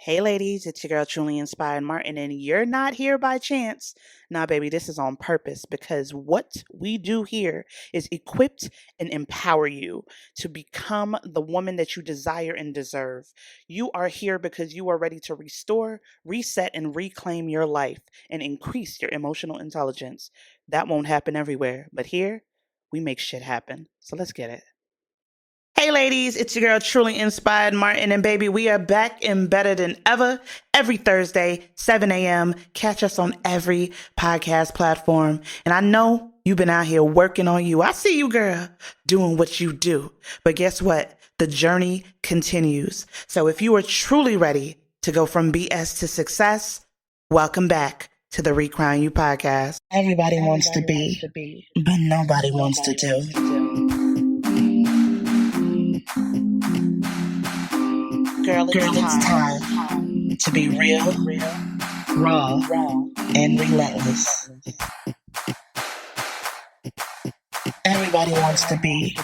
Hey ladies, it's your girl Truly Inspired Martin, and you're not here by chance. Nah, baby, this is on purpose because what we do here is equip and empower you to become the woman that you desire and deserve. You are here because you are ready to restore, reset, and reclaim your life and increase your emotional intelligence. That won't happen everywhere, but here we make shit happen. So let's get it. Hey ladies, it's your girl Truly Inspired Martin, and baby, we are back and better than ever every Thursday, 7 a.m. Catch us on every podcast platform. And I know you've been out here working on you. I see you, girl, doing what you do. But guess what? The journey continues. So if you are truly ready to go from BS to success, welcome back to the Recrown You podcast. Everybody wants to be, but nobody wants to do. Girl, it's time to be real, raw, and relentless. Everybody wants to be,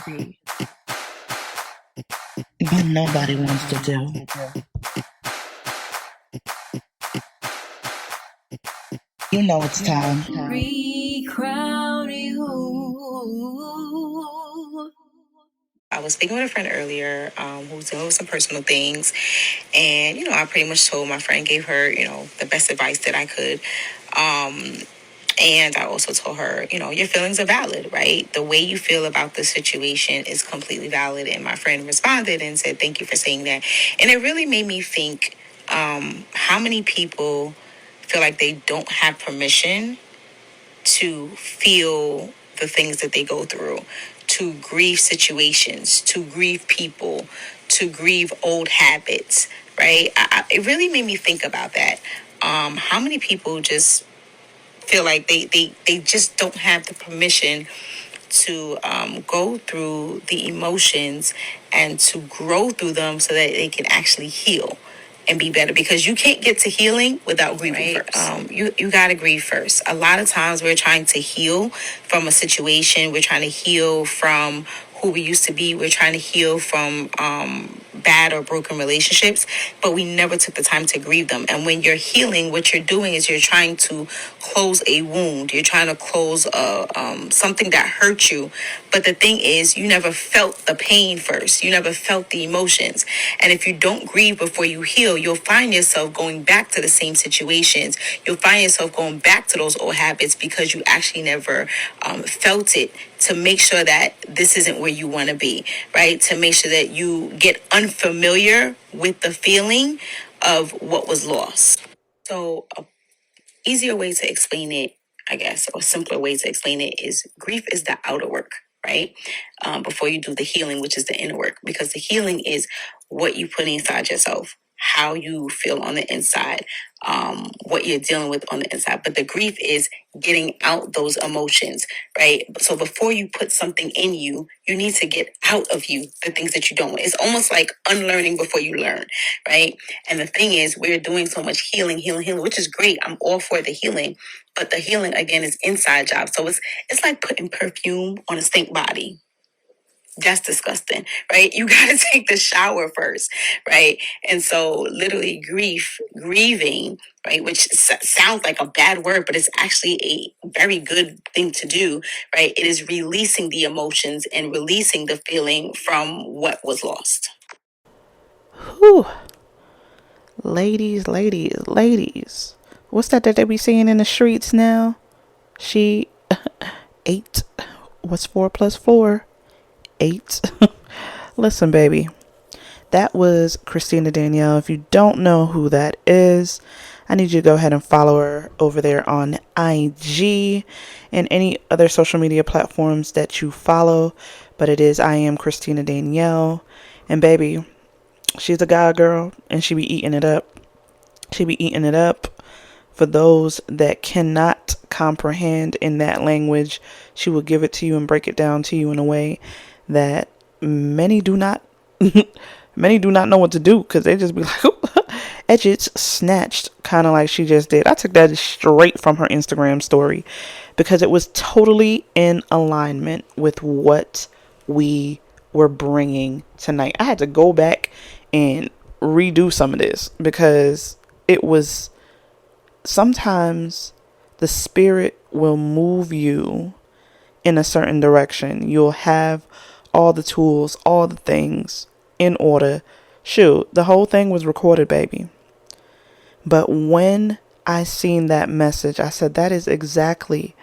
but nobody wants to do. You know it's time. Recrown you. I was speaking with a friend earlier who's dealing with some personal things. And, I pretty much told my friend, gave her, the best advice that I could. And I also told her, your feelings are valid, right? The way you feel about the situation is completely valid. And my friend responded and said, thank you for saying that. And it really made me think how many people feel like they don't have permission to feel the things that they go through, to grieve situations, to grieve people, to grieve old habits, right? It really made me think about that. How many people just feel like they just don't have the permission to go through the emotions and to grow through them so that they can actually heal and be better, because you can't get to healing without grieving first. You got to grieve first. A lot of times we're trying to heal from a situation. We're trying to heal from who we used to be. We're trying to heal from bad or broken relationships, but we never took the time to grieve them. And when you're healing, what you're doing is you're trying to close a wound. You're trying to close something that hurt you. But the thing is, you never felt the pain first. You never felt the emotions. And if you don't grieve before you heal, you'll find yourself going back to the same situations. You'll find yourself going back to those old habits because you actually never felt it, to make sure that this isn't where you want to be, right? To make sure that you get unfamiliar with the feeling of what was lost. So a easier way to explain it, I guess, or simpler way to explain it is grief is the outer work, right? Before you do the healing, which is the inner work, because the healing is what you put inside yourself, how you feel on the inside, what you're dealing with on the inside. But the grief is getting out those emotions, right? So before you put something in you, you need to get out of you the things that you don't want. It's almost like unlearning before you learn, right? And the thing is, we're doing so much healing, which is great. I'm all for the healing. But the healing, again, is inside job. So it's like putting perfume on a stink body. That's disgusting, right? You got to take the shower first, right? And so literally grieving, right? Which sounds like a bad word, but it's actually a very good thing to do, right? It is releasing the emotions and releasing the feeling from what was lost. Whew. Ladies. What's that they be seeing in the streets now? She ate. What's 4 plus 4? 8. Listen, baby. That was Christina Danielle. If you don't know who that is, I need you to go ahead and follow her over there on IG and any other social media platforms that you follow. But it is I am Christina Danielle. And baby, she's a God girl and she be eating it up. She be eating it up. For those that cannot comprehend in that language, she will give it to you and break it down to you in a way that many do not know what to do, because they just be like, edges snatched, kind of like she just did. I took that straight from her Instagram story because it was totally in alignment with what we were bringing tonight. I had to go back and redo some of this, because it was sometimes the spirit will move you in a certain direction. You'll have all the tools, all the things in order. Shoot, the whole thing was recorded, baby. But when I seen that message, I said, that is exactly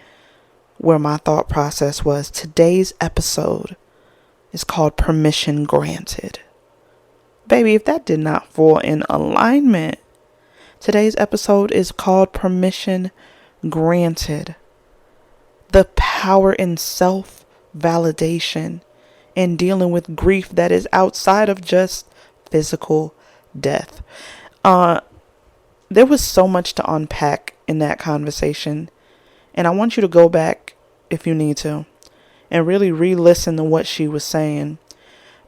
where my thought process was. Today's episode is called Permission Granted. Baby, if that did not fall in alignment, today's episode is called Permission Granted. The power in self-validation and dealing with grief that is outside of just physical death. There was so much to unpack in that conversation, and I want you to go back, if you need to, and really re-listen to what she was saying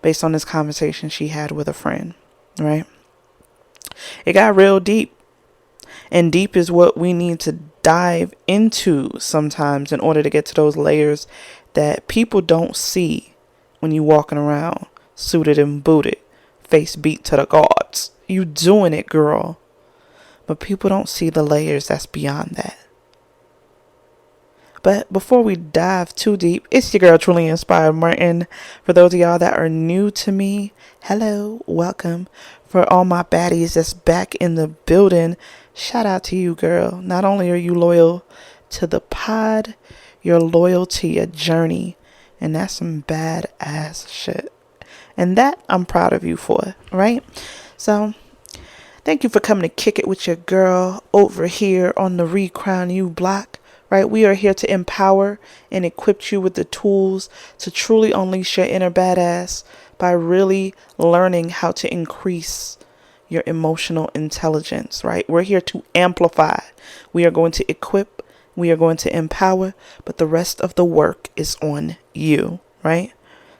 based on this conversation she had with a friend, right? It got real deep, and deep is what we need to dive into sometimes in order to get to those layers that people don't see when you walking around suited and booted, face beat to the gods. You doing it, girl. But people don't see the layers that's beyond that. But before we dive too deep, it's your girl, Truly Inspired Martin. For those of y'all that are new to me, hello, welcome. For all my baddies that's back in the building, shout out to you, girl. Not only are you loyal to the pod, you're loyal to your journey. And that's some badass shit. And that I'm proud of you for, right? So thank you for coming to kick it with your girl over here on the Recrown You block, right? We are here to empower and equip you with the tools to truly unleash your inner badass by really learning how to increase your emotional intelligence, right? We're here to amplify. We are going to equip. We are going to empower, but the rest of the work is on you, right?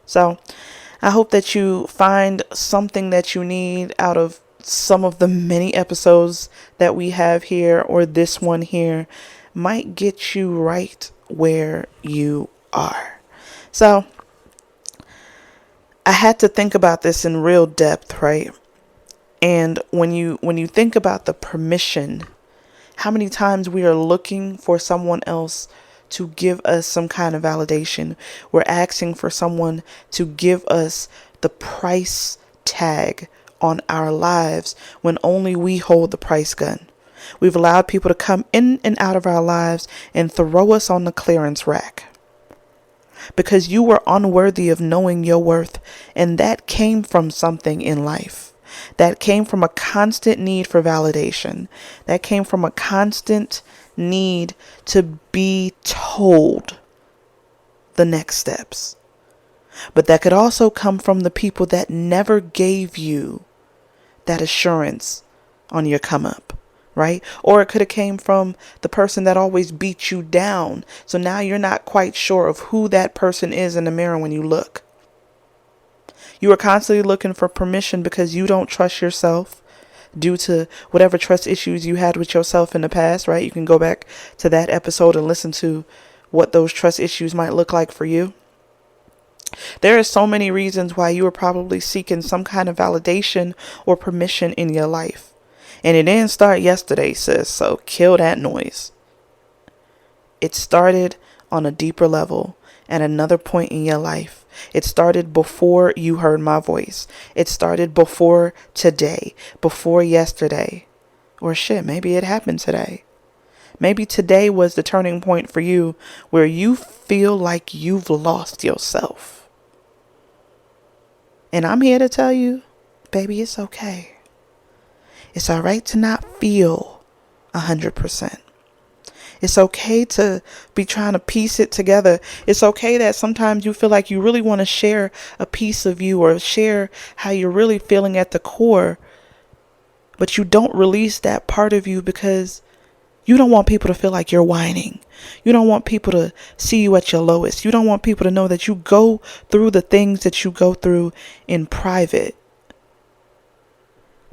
So I hope that you find something that you need out of some of the many episodes that we have here, or this one here might get you right where you are. So I had to think about this in real depth, right? And when you think about the permission, how many times we are looking for someone else to give us some kind of validation. We're asking for someone to give us the price tag on our lives when only we hold the price gun. We've allowed people to come in and out of our lives and throw us on the clearance rack because you were unworthy of knowing your worth, and that came from something in life. That came from a constant need for validation. That came from a constant need to be told the next steps. But that could also come from the people that never gave you that assurance on your come up, right? Or it could have came from the person that always beat you down. So now you're not quite sure of who that person is in the mirror when you look. You are constantly looking for permission because you don't trust yourself due to whatever trust issues you had with yourself in the past, right? You can go back to that episode and listen to what those trust issues might look like for you. There are so many reasons why you are probably seeking some kind of validation or permission in your life. And it didn't start yesterday, sis, so kill that noise. It started on a deeper level at another point in your life. It started before you heard my voice. It started before today, before yesterday. Or shit, maybe it happened today. Maybe today was the turning point for you where you feel like you've lost yourself. And I'm here to tell you, baby, it's okay. It's all right to not feel 100%. It's okay to be trying to piece it together. It's okay that sometimes you feel like you really want to share a piece of you or share how you're really feeling at the core, but you don't release that part of you because you don't want people to feel like you're whining. You don't want people to see you at your lowest. You don't want people to know that you go through the things that you go through in private.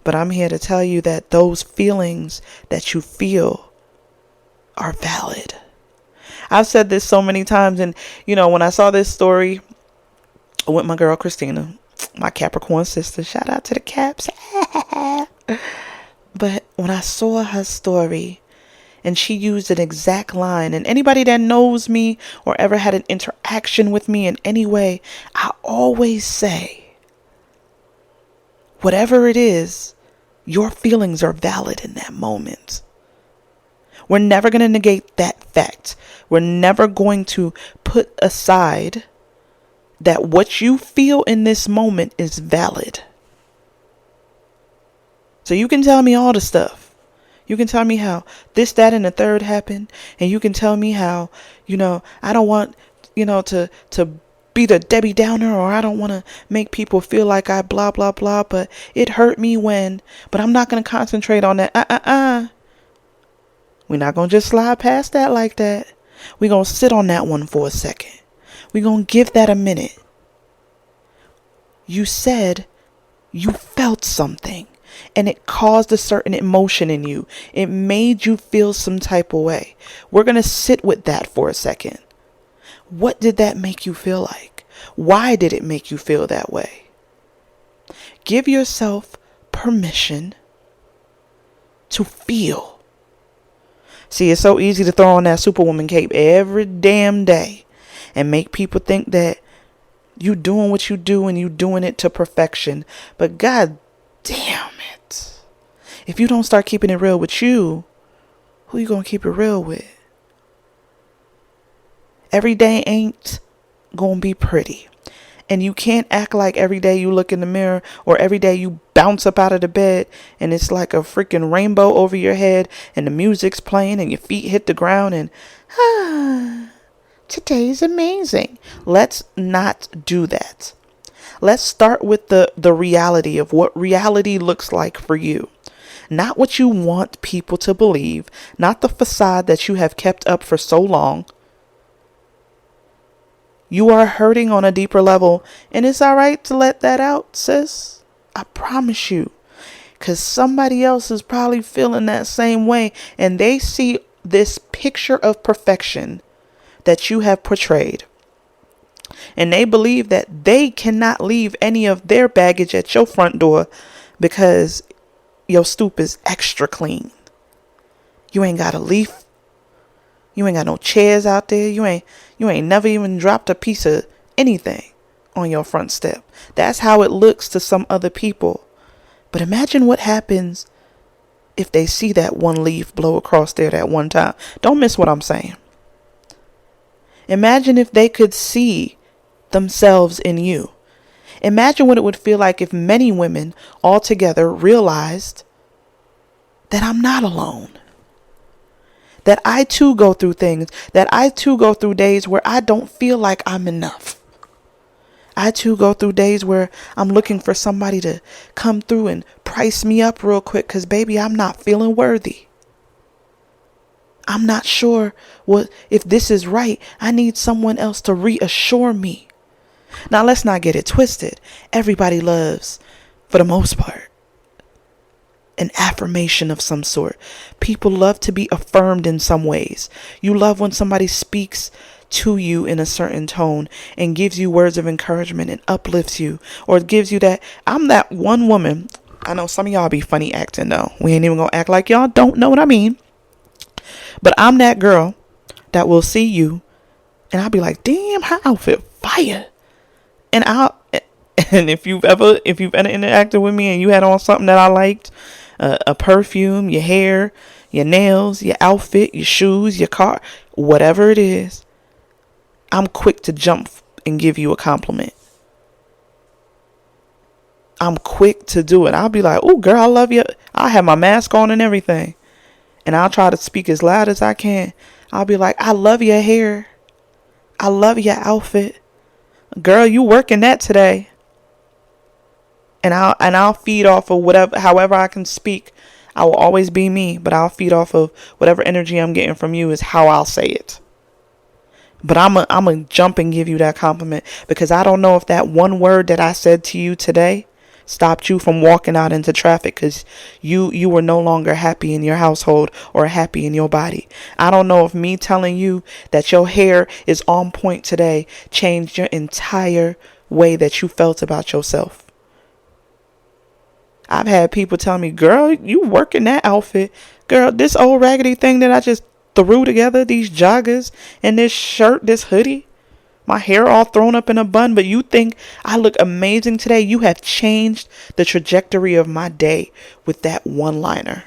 But I'm here to tell you that those feelings that you feel are valid. I've said this so many times, and when I saw this story with my girl Christina, my Capricorn sister, shout out to the Caps. But when I saw her story and she used an exact line, and anybody that knows me or ever had an interaction with me in any way, I always say, whatever it is, your feelings are valid in that moment. We're never going to negate that fact. We're never going to put aside that what you feel in this moment is valid. So you can tell me all the stuff. You can tell me how this, that, and the third happened. And you can tell me how, I don't want, to be the Debbie Downer, or I don't want to make people feel like I blah, blah, blah. But it hurt me when, but I'm not going to concentrate on that. We're not going to just slide past that like that. We're going to sit on that one for a second. We're going to give that a minute. You said you felt something and it caused a certain emotion in you. It made you feel some type of way. We're going to sit with that for a second. What did that make you feel like? Why did it make you feel that way? Give yourself permission to feel. See, it's so easy to throw on that Superwoman cape every damn day and make people think that you doing what you do and you doing it to perfection. But God damn it. If you don't start keeping it real with you, who you gonna keep it real with? Every day ain't gonna be pretty. And you can't act like every day you look in the mirror or every day you bounce up out of the bed and it's like a freaking rainbow over your head and the music's playing and your feet hit the ground and today's amazing. Let's not do that. Let's start with the reality of what reality looks like for you. Not what you want people to believe, not the facade that you have kept up for so long. You are hurting on a deeper level, and it's all right to let that out, sis. I promise you. Because somebody else is probably feeling that same way, and they see this picture of perfection that you have portrayed. And they believe that they cannot leave any of their baggage at your front door because your stoop is extra clean. You ain't got a leaf. You ain't got no chairs out there. You ain't never even dropped a piece of anything on your front step. That's how it looks to some other people. But imagine what happens if they see that one leaf blow across there that one time. Don't miss what I'm saying. Imagine if they could see themselves in you. Imagine what it would feel like if many women all together realized that I'm not alone. That I too go through things, that I too go through days where I don't feel like I'm enough. I too go through days where I'm looking for somebody to come through and price me up real quick because, baby, I'm not feeling worthy. I'm not sure if this is right. I need someone else to reassure me. Now, let's not get it twisted. Everybody loves, for the most part, an affirmation of some sort. People love to be affirmed in some ways. You love when somebody speaks to you in a certain tone and gives you words of encouragement and uplifts you, or gives you that. I'm that one woman. I know some of y'all be funny acting though. We ain't even gonna act like y'all don't know what I mean. But I'm that girl that will see you and I'll be like, damn, her outfit fire. And if you've ever interacted with me and you had on something that I liked, a perfume, your hair, your nails, your outfit, your shoes, your car, whatever it is, I'm quick to jump and give you a compliment. I'm quick to do it. I'll be like, oh, girl, I love you. I'll have my mask on and everything. And I'll try to speak as loud as I can. I'll be like, I love your hair. I love your outfit. Girl, you working that today. And I'll feed off of however I can speak. I will always be me, but I'll feed off of whatever energy I'm getting from you is how I'll say it. But I'm a jump and give you that compliment because I don't know if that one word that I said to you today stopped you from walking out into traffic because you were no longer happy in your household or happy in your body. I don't know if me telling you that your hair is on point today changed your entire way that you felt about yourself. I've had people tell me, girl, you working that outfit. Girl, this old raggedy thing that I just threw together, these joggers and this shirt, this hoodie, my hair all thrown up in a bun, but you think I look amazing today? You have changed the trajectory of my day with that one liner.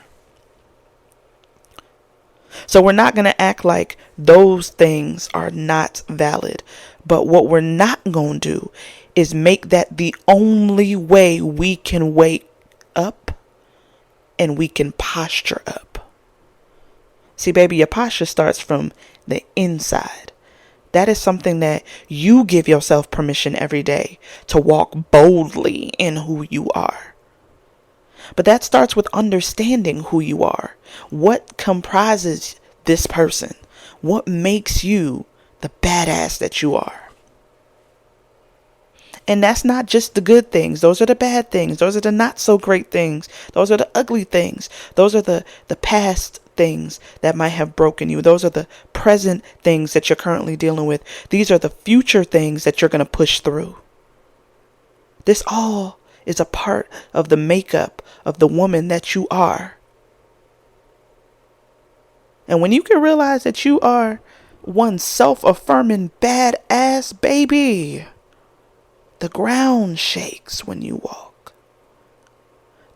So we're not going to act like those things are not valid. But what we're not going to do is make that the only way we can wake up and we can posture up. See, baby, your posture starts from the inside. That is something that you give yourself permission every day to walk boldly in who you are. But that starts with understanding who you are. What comprises this person? What makes you the badass that you are? And that's not just the good things. Those are the bad things. Those are the not so great things. Those are the ugly things. Those are the past things that might have broken you. Those are the present things that you're currently dealing with. These are the future things that you're going to push through. This all is a part of the makeup of the woman that you are. And when you can realize that you are one self-affirming badass, baby, the ground shakes when you walk.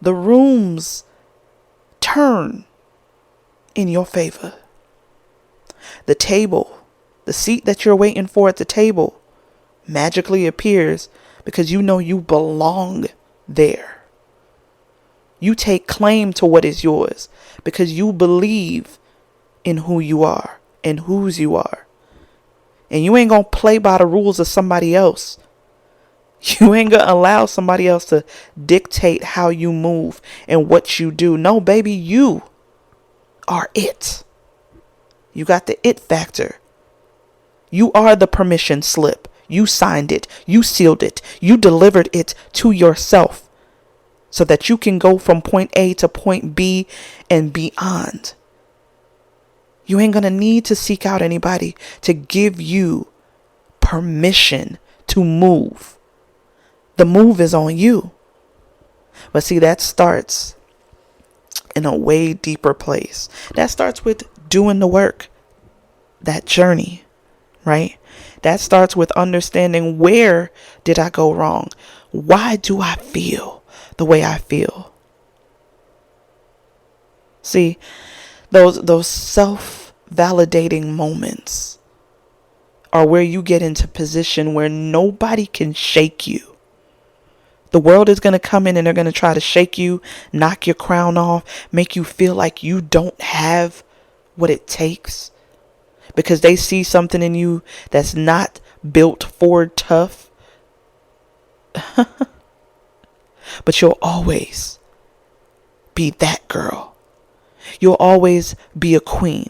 The rooms turn in your favor. The table, the seat that you're waiting for at the table, magically appears because you know you belong there. You take claim to what is yours because you believe in who you are and whose you are. And you ain't gonna play by the rules of somebody else. You ain't gonna allow somebody else to dictate how you move and what you do. No, baby, you are it. You got the it factor. You are the permission slip. You signed it. You sealed it. You delivered it to yourself so that you can go from point A to point B and beyond. You ain't gonna need to seek out anybody to give you permission to move. The move is on you. But see, that starts in a way deeper place. That starts with doing the work, that journey, right? That starts with understanding, where did I go wrong? Why do I feel the way I feel? See, those self-validating moments are where you get into position where nobody can shake you. The world is going to come in and they're going to try to shake you, knock your crown off, make you feel like you don't have what it takes because they see something in you that's not built for tough. But you'll always be that girl. You'll always be a queen.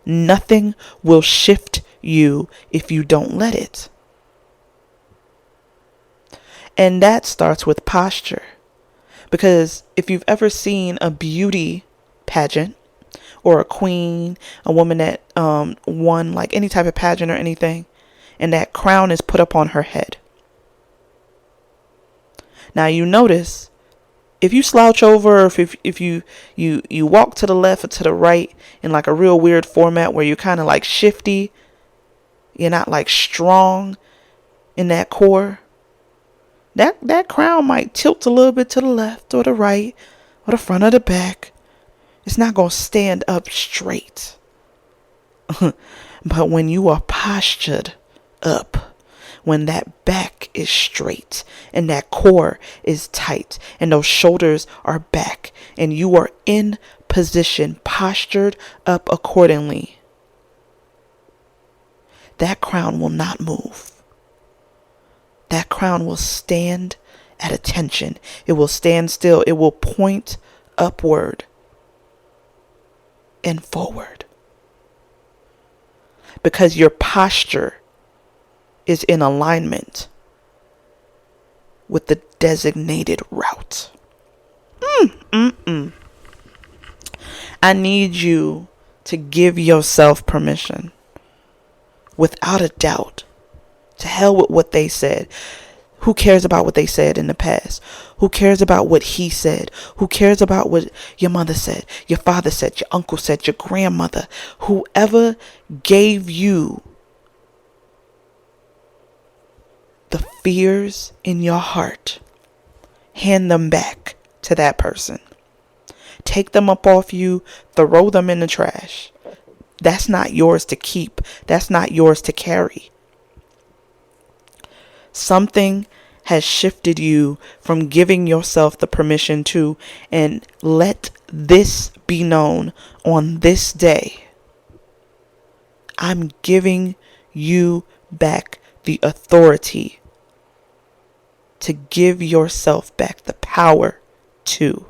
Nothing will shift you if you don't let it. And that starts with posture. Because if you've ever seen a beauty pageant or a queen, a woman that won like any type of pageant or anything, and that crown is put up on her head. Now you notice if you slouch over, or if you walk to the left or to the right in like a real weird format where you're kind of like shifty, you're not like strong in that core. That crown might tilt a little bit to the left or the right or the front or the back. It's not going to stand up straight. But when you are postured up, when that back is straight and that core is tight and those shoulders are back and you are in position, postured up accordingly, that crown will not move. That crown will stand at attention. It will stand still. It will point upward and forward. Because your posture is in alignment with the designated route. I need you to give yourself permission, without a doubt. To hell with what they said. Who cares about what they said in the past? Who cares about what he said? Who cares about what your mother said, your father said, your uncle said, your grandmother? Whoever gave you the fears in your heart, hand them back to that person. Take them up off you, throw them in the trash. That's not yours to keep. That's not yours to carry. Something has shifted you from giving yourself the permission to, and let this be known on this day. I'm giving you back the authority to give yourself back the power to.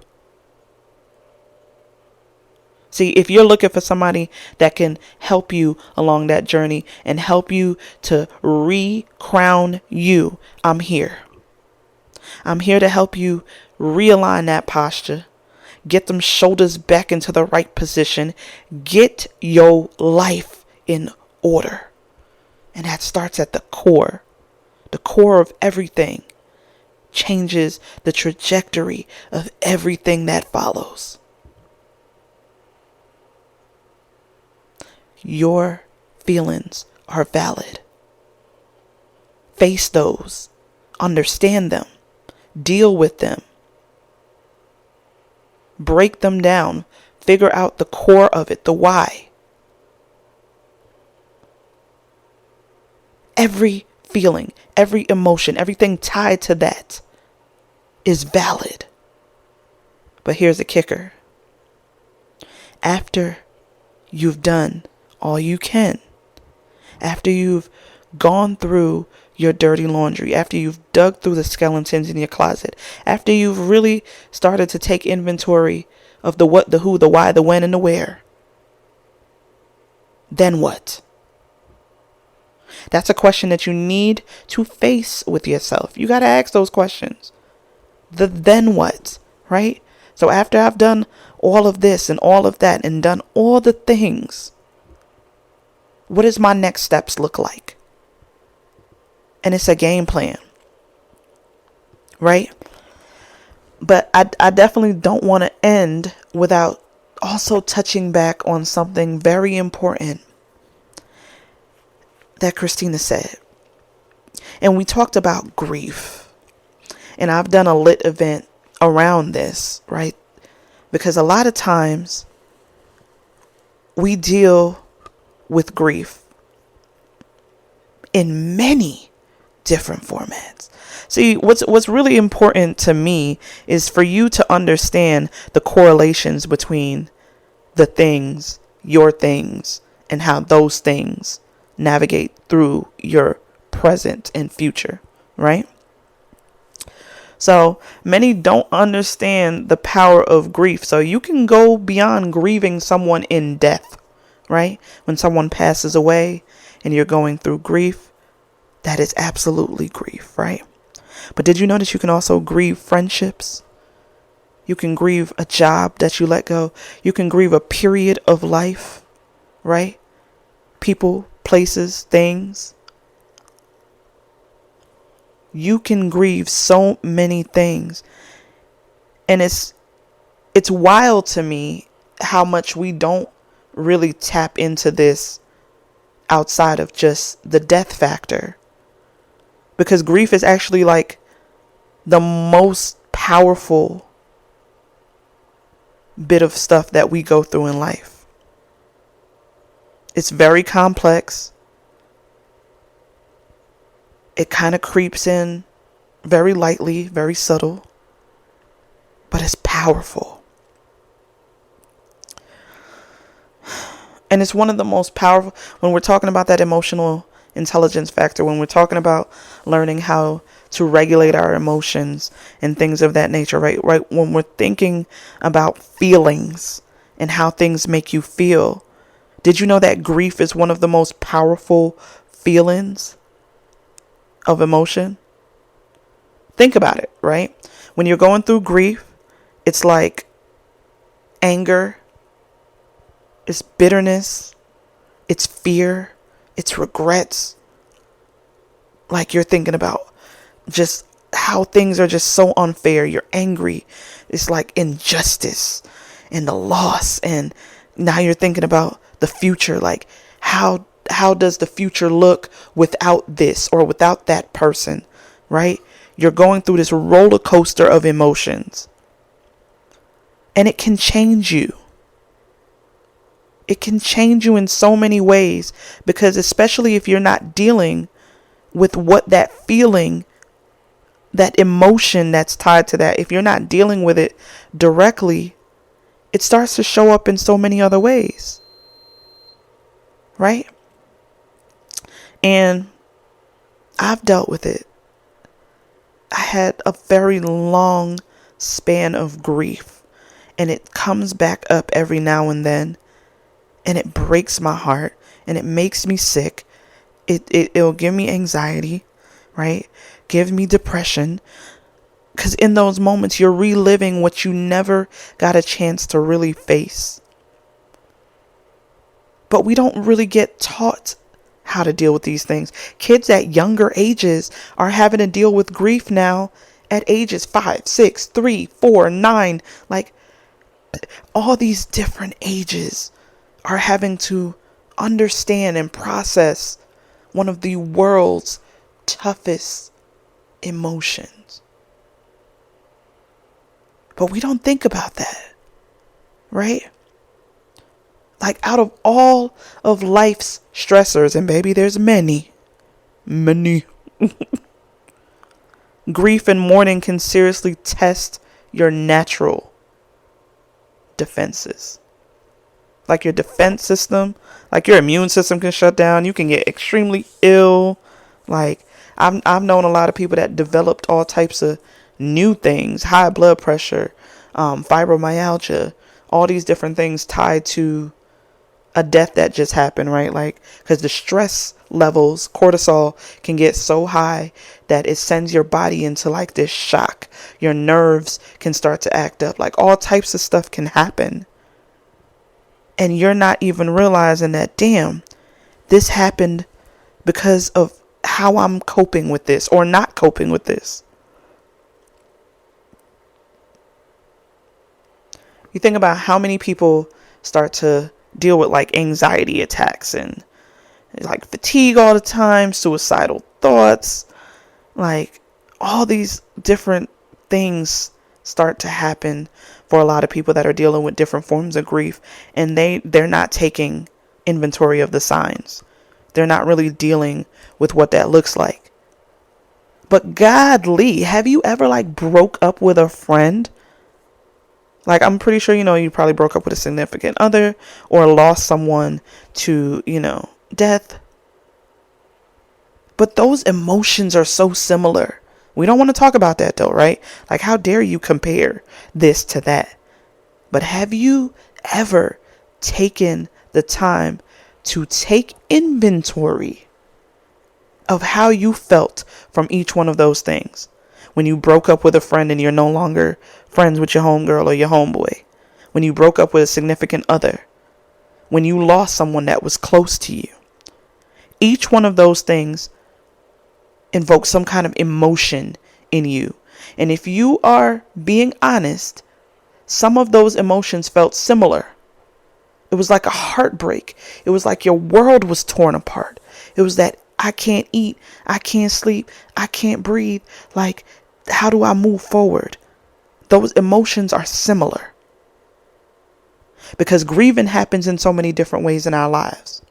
See, if you're looking for somebody that can help you along that journey and help you to re-crown you, I'm here. I'm here to help you realign that posture, get them shoulders back into the right position, get your life in order. And that starts at the core of everything, changes the trajectory of everything that follows. Your feelings are valid. Face those. Understand them. Deal with them. Break them down. Figure out the core of it, the why. Every feeling, every emotion, everything tied to that is valid. But here's the kicker. After you've done all you can, after you've gone through your dirty laundry, after you've dug through the skeletons in your closet, after you've really started to take inventory of the what, the who, the why, the when, and the where, then what? That's a question that you need to face with yourself. You got to ask those questions. The then what, right? So after I've done all of this and all of that and done all the things, what does my next steps look like? And it's a game plan, right? But I definitely don't want to end without also touching back on something very important that Christina said. And we talked about grief. And I've done a lit event around this, right? Because a lot of times we deal with grief in many different formats. See, what's really important to me is for you to understand the correlations between the things, your things, and how those things navigate through your present and future, right? So many don't understand the power of grief. So you can go beyond grieving someone in death, right? When someone passes away and you're going through grief, that is absolutely grief, right? But did you know that you can also grieve friendships? You can grieve a job that you let go. You can grieve a period of life, right? People, places, things. You can grieve so many things. And it's wild to me how much we don't really tap into this outside of just the death factor. Because grief is actually like the most powerful bit of stuff that we go through in life. It's very complex. It kind of creeps in very lightly, very subtle, but it's powerful. And it's one of the most powerful when we're talking about that emotional intelligence factor, when we're talking about learning how to regulate our emotions and things of that nature, right? When we're thinking about feelings and how things make you feel. Did you know that grief is one of the most powerful feelings of emotion? Think about it, right? When you're going through grief, it's like anger, it's bitterness, it's fear, it's regrets. Like you're thinking about just how things are just so unfair. You're angry. It's like injustice and the loss. And now you're thinking about the future. Like how does the future look without this or without that person, right? You're going through this roller coaster of emotions. And it can change you. It can change you in so many ways, because especially if you're not dealing with what that feeling, that emotion that's tied to that, if you're not dealing with it directly, it starts to show up in so many other ways, right? And I've dealt with it. I had a very long span of grief, and it comes back up every now and then, and it breaks my heart, and it makes me sick. It'll give me anxiety, right? Gives me depression. Because in those moments, you're reliving what you never got a chance to really face. But we don't really get taught how to deal with these things. Kids at younger ages are having to deal with grief now at ages 5, 6, 3, 4, 9. Like, all these different ages are having to understand and process one of the world's toughest emotions. But we don't think about that, right? Like, out of all of life's stressors, and baby, there's many, grief and mourning can seriously test your natural defenses. Like your defense system, like your immune system can shut down. You can get extremely ill. Like, I've known a lot of people that developed all types of new things, high blood pressure, fibromyalgia, all these different things tied to a death that just happened, right? Like, because the stress levels, cortisol, can get so high that it sends your body into like this shock. Your nerves can start to act up. Like, all types of stuff can happen. And you're not even realizing that, damn, this happened because of how I'm coping with this or not coping with this. You think about how many people start to deal with like anxiety attacks and like fatigue all the time, suicidal thoughts, like all these different things start to happen for a lot of people that are dealing with different forms of grief, and they're not taking inventory of the signs. They're not really dealing with what that looks like. But godly, have you ever like broke up with a friend? Like, I'm pretty sure, you probably broke up with a significant other or lost someone to, death. But those emotions are so similar. We don't want to talk about that though, right? Like, how dare you compare this to that? But have you ever taken the time to take inventory of how you felt from each one of those things? When you broke up with a friend and you're no longer friends with your homegirl or your homeboy. When you broke up with a significant other. When you lost someone that was close to you. Each one of those things invokes some kind of emotion in you. And if you are being honest, some of those emotions felt similar. It was like a heartbreak. It was like your world was torn apart. It was that I can't eat, I can't sleep, I can't breathe. Like, how do I move forward? Those emotions are similar. Because grieving happens in so many different ways in our lives.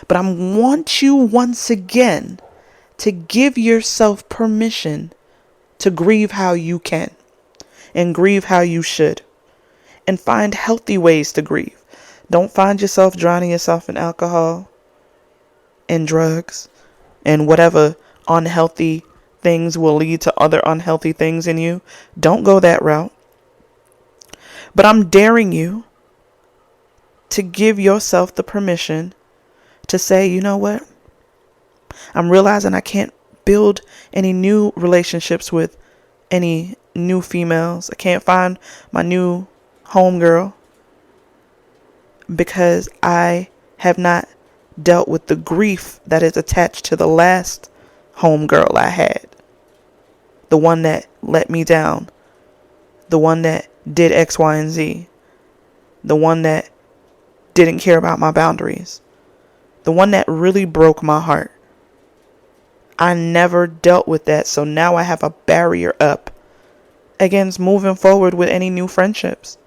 But I want you once again to give yourself permission to grieve how you can and grieve how you should and find healthy ways to grieve. Don't find yourself drowning yourself in alcohol and drugs and whatever unhealthy things will lead to other unhealthy things in you. Don't go that route. But I'm daring you to give yourself the permission to say, you know what? I'm realizing I can't build any new relationships with any new females. I can't find my new homegirl because I have not dealt with the grief that is attached to the last homegirl I had, the one that let me down, the one that did X, Y, and Z, the one that didn't care about my boundaries, the one that really broke my heart. I never dealt with that, so now I have a barrier up against moving forward with any new friendships.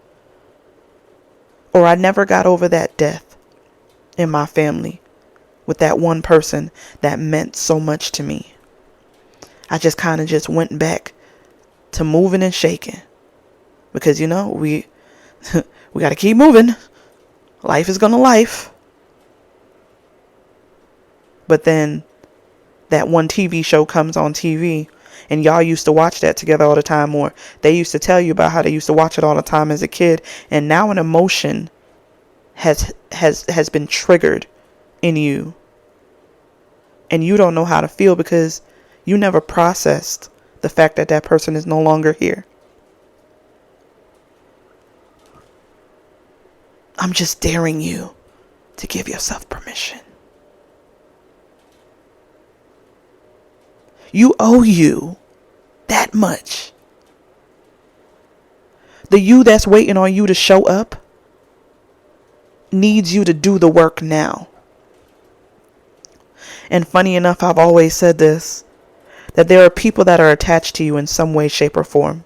Or I never got over that death in my family with that one person that meant so much to me. I just kind of just went back to moving and shaking because, you know, we got to keep moving. Life is going to life. But then that one TV show comes on TV and y'all used to watch that together all the time, or they used to tell you about how they used to watch it all the time as a kid, and now an emotion has been triggered in you and you don't know how to feel because you never processed the fact that that person is no longer here. I'm just daring you to give yourself permission. You owe you that much. The you that's waiting on you to show up needs you to do the work now. And funny enough, I've always said this, that there are people that are attached to you in some way, shape, or form.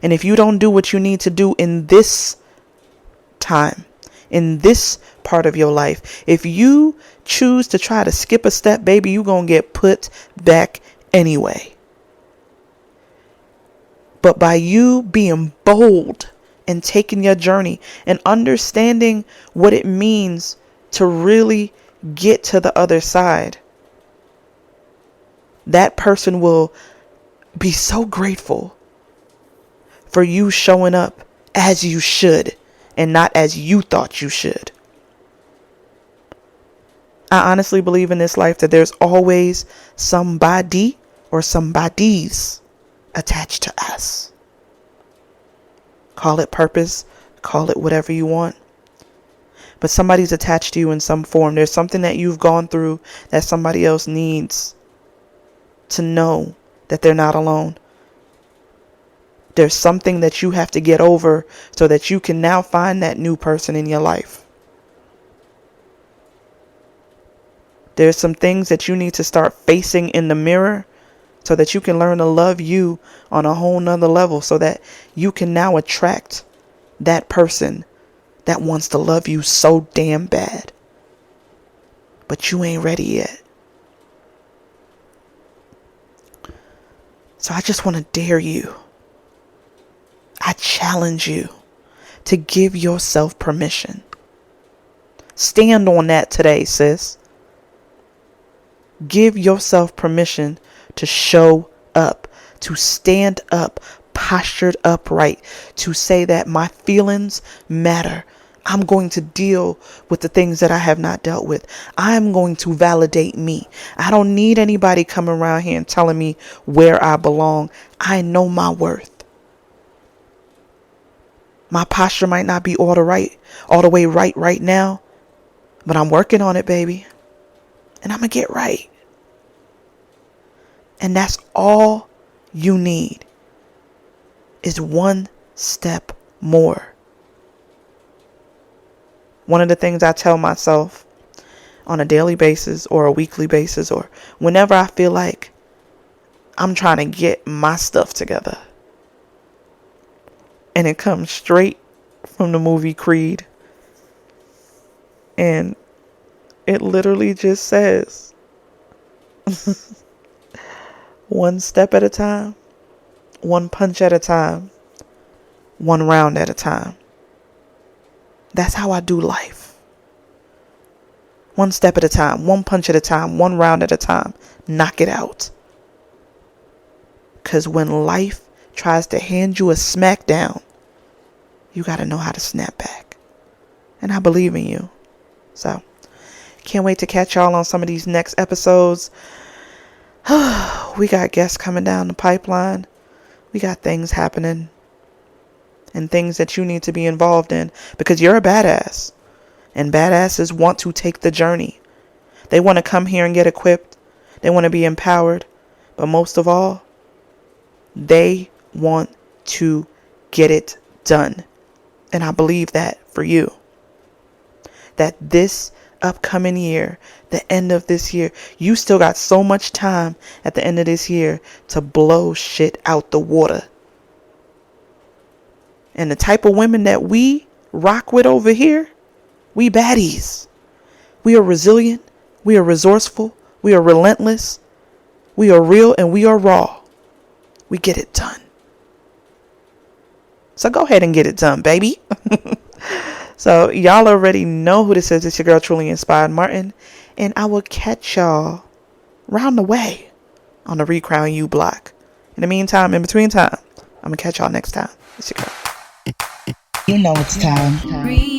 And if you don't do what you need to do in this time, in this part of your life, if you choose to try to skip a step, baby, you're going to get put back anyway. But by you being bold and taking your journey and understanding what it means to really get to the other side, that person will be so grateful for you showing up as you should and not as you thought you should. I honestly believe in this life that there's always somebody or somebodies attached to us. Call it purpose, call it whatever you want. But somebody's attached to you in some form. There's something that you've gone through that somebody else needs to know that they're not alone. There's something that you have to get over so that you can now find that new person in your life. There's some things that you need to start facing in the mirror so that you can learn to love you on a whole nother level, so that you can now attract that person that wants to love you so damn bad. But you ain't ready yet. So I just want to dare you. I challenge you to give yourself permission. Stand on that today, sis. Give yourself permission to show up, to stand up, postured upright, to say that my feelings matter. I'm going to deal with the things that I have not dealt with. I'm going to validate me. I don't need anybody coming around here and telling me where I belong. I know my worth. My posture might not be all the way right now, but I'm working on it, baby. And I'm going to get right. And that's all you need is one step more. One of the things I tell myself on a daily basis or a weekly basis or whenever I feel like I'm trying to get my stuff together, and it comes straight from the movie Creed, and it literally just says, one step at a time, one punch at a time, one round at a time. That's how I do life. One step at a time, one punch at a time, one round at a time. Knock it out. Because when life tries to hand you a smackdown, you got to know how to snap back. And I believe in you. So, can't wait to catch y'all on some of these next episodes. We got guests coming down the pipeline. We got things happening. And things that you need to be involved in. Because you're a badass. And badasses want to take the journey. They want to come here and get equipped. They want to be empowered. But most of all, they want to get it done. And I believe that for you. That this upcoming year, the end of this year, you still got so much time at the end of this year to blow shit out the water. And the type of women that we rock with over here, we baddies. We are resilient. We are resourceful. We are relentless. We are real and we are raw. We get it done. So go ahead and get it done, baby. So y'all already know who this is. It's your girl, Truly Inspired Martin. And I will catch y'all round the way on the Recrown You block. In the meantime, in between time, I'm going to catch y'all next time. It's your girl. You know it's time.